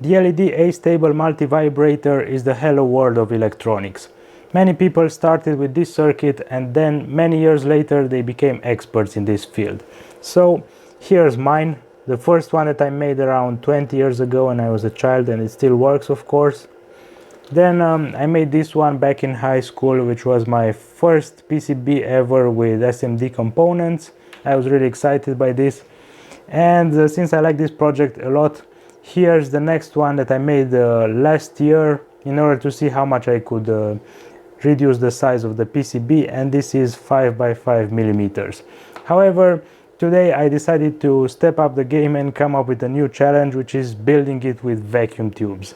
The LED Astable Multivibrator is the hello world of electronics. Many people started with this circuit and then many years later they became experts in this field. So here's mine, the first one that I made around 20 years ago when I was a child, and it still works, of course. Then I made this one back in high school, which was my first PCB ever with SMD components. I was really excited by this, and since I like this project a lot, here's the next one that I made last year in order to see how much I could reduce the size of the PCB, and this is 5 by 5 millimeters. However, today I decided to step up the game and come up with a new challenge, which is building it with vacuum tubes.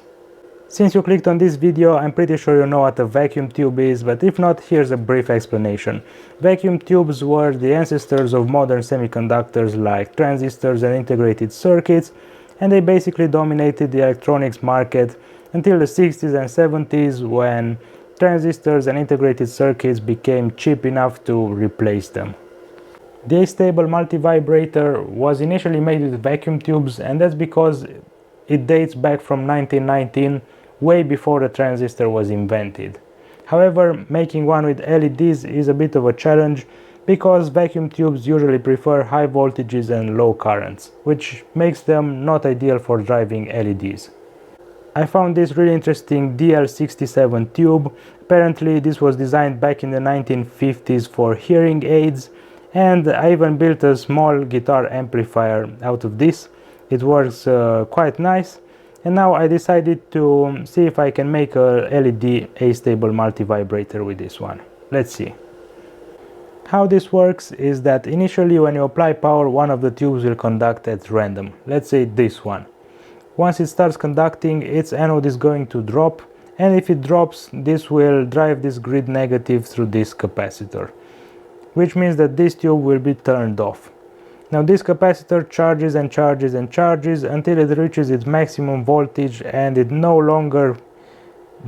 Since you clicked on this video, I'm pretty sure you know what a vacuum tube is, but if not, here's a brief explanation. Vacuum tubes were the ancestors of modern semiconductors like transistors and integrated circuits, and they basically dominated the electronics market until the 60s and 70s, when transistors and integrated circuits became cheap enough to replace them. The Astable Multivibrator was initially made with vacuum tubes, and that's because it dates back from 1919, way before the transistor was invented. However, making one with LEDs is a bit of a challenge because vacuum tubes usually prefer high voltages and low currents, which makes them not ideal for driving LEDs. I found this really interesting DL67 tube. Apparently this was designed back in the 1950s for hearing aids, and I even built a small guitar amplifier out of this. It works quite nice, and now I decided to see if I can make a LED Astable Multivibrator with this one. Let's see. How this works is that initially when you apply power, one of the tubes will conduct at random. Let's say this one. Once it starts conducting, its anode is going to drop, and if it drops, this will drive this grid negative through this capacitor, which means that this tube will be turned off. Now this capacitor charges and charges and charges until it reaches its maximum voltage, and it no longer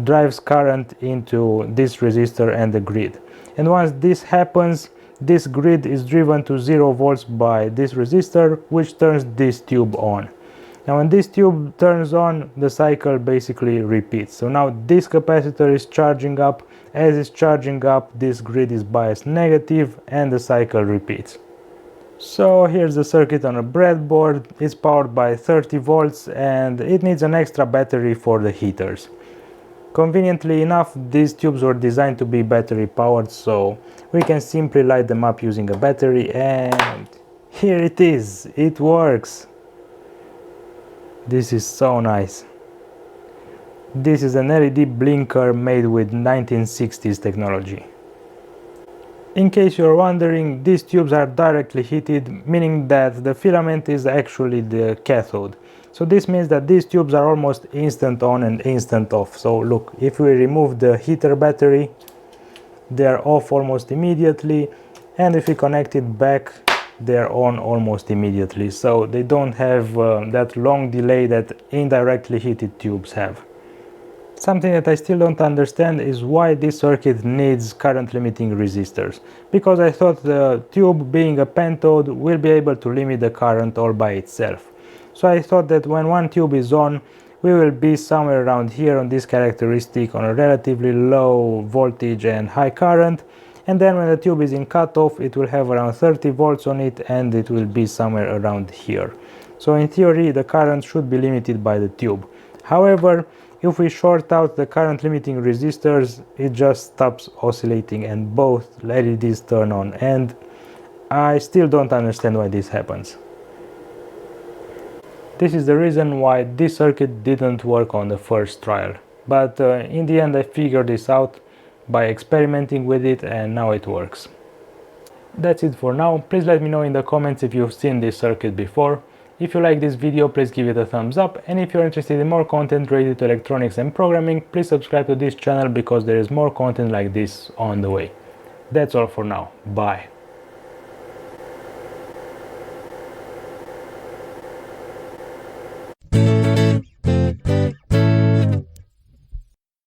drives current into this resistor and the grid. And once this happens, this grid is driven to 0 volts by this resistor, which turns this tube on. Now when this tube turns on, the cycle basically repeats. So now this capacitor is charging up. As it's charging up, this grid is biased negative and the cycle repeats. So here's the circuit on a breadboard. It's powered by 30 volts and it needs an extra battery for the heaters. Conveniently enough, these tubes were designed to be battery powered, so we can simply light them up using a battery, and here it is. It works. This is so nice. This is an LED blinker made with 1960s technology. In case you're wondering, these tubes are directly heated, meaning that the filament is actually the cathode. So this means that these tubes are almost instant on and instant off. So look, if we remove the heater battery, they are off almost immediately, and if we connect it back, they're on almost immediately. So they don't have that long delay that indirectly heated tubes have. Something that I still don't understand is why this circuit needs current limiting resistors, because I thought the tube, being a pentode, will be able to limit the current all by itself. So I thought that when one tube is on, we will be somewhere around here on this characteristic on a relatively low voltage and high current, and then when the tube is in cutoff, it will have around 30 volts on it and it will be somewhere around here. So in theory the current should be limited by the tube. However, if we short out the current limiting resistors, it just stops oscillating and both LEDs turn on, and I still don't understand why this happens. This is the reason why this circuit didn't work on the first trial, but in the end I figured this out by experimenting with it, and now it works. That's it for now. Please let me know in the comments if you've seen this circuit before. If you like this video, please give it a thumbs up, and if you're interested in more content related to electronics and programming, please subscribe to this channel because there is more content like this on the way. That's all for now. Bye.